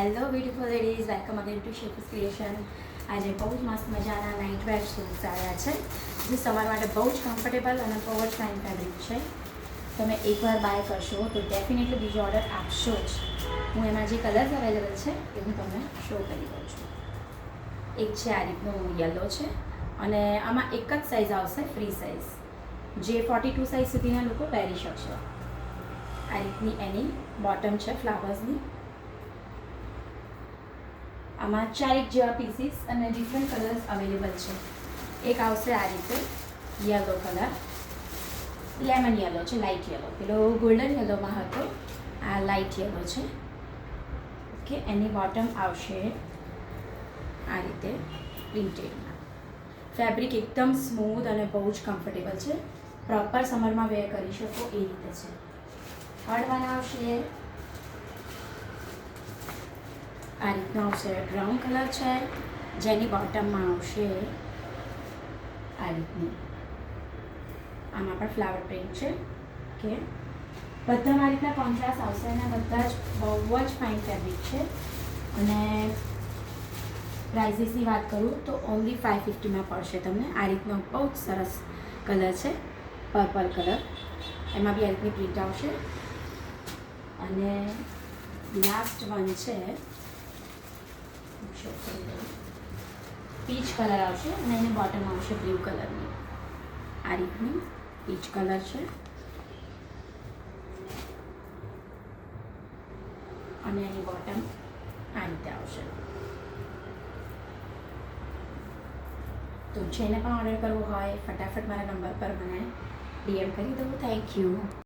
Hello beautiful ladies, welcome again to Chefy's Creation. આજે બહુ જ મસ્ત મજાના નાઇટ વેર સૂટ્સ આવ્યા છે, જે સવાર માટે બહુ જ કમ્ફર્ટેબલ અને બહુ જ ફાઇન ફેબ્રિક છે. તમે એકવાર બાય કરશો તો ડેફિનેટલી બીજો ઓર્ડર આપશો જ. હું એમાં જે કલર્સ અવેલેબલ છે એ હું તમને શો કરી દઉં છું. એક છે આ રીતનું યલો છે અને આમાં એક જ સાઇઝ આવશે, ફ્રી સાઇઝ, જે 42 સાઇઝ સુધીના લોકો પહેરી શકશે. આ રીતની એની બોટમ છે ફ્લાવર્સની. આમાં 4 જેવા પીસીસ અને ડિફરન્ટ કલર્સ અવેલેબલ છે. એક આવશે આ રીતે યલો કલર, લેમન યલો છે, લાઇટ યલો. પેલો ગોલ્ડન યલોમાં હતો, આ લાઇટ યલો છે. ઓકે, એની બોટમ આવશે આ રીતે પ્રિન્ટેડમાં. ફેબ્રિક એકદમ સ્મૂથ અને બહુ જ કમ્ફર્ટેબલ છે. પ્રોપર સમરમાં વેર કરી શકો એ રીતે છે. થર્ડ વન આવશે આ રીતનો આવશે, બ્રાઉન કલર છે, જેની બોટમમાં આવશે આ રીતની. આમાં પણ ફ્લાવર પ્રિન્ટ છે. ઓકે, બધામાં આ રીતના કોન્ટ્રાસ્ટ આવશે અને બધા જ બહુ જ ફાઇન ફેબ્રિક છે. અને પ્રાઇઝીસની વાત કરું તો ઓનલી 550માં પડશે તમને. આ રીતનો બહુ જ સરસ કલર છે, પર્પલ કલર. એમાં બી આ રીતની પ્રિન્ટ આવશે. અને લાસ્ટ વન છે, પીચ કલર આવશે અને એની બોટમ આવશે બ્લુ કલરની. આ રીતની પીચ કલર છે અને એની બોટમ આ રીતે આવશે. તો જેને પણ ઓર્ડર કરવો હોય ફટાફટ મારા નંબર પર મને DM કરી દો. Thank you.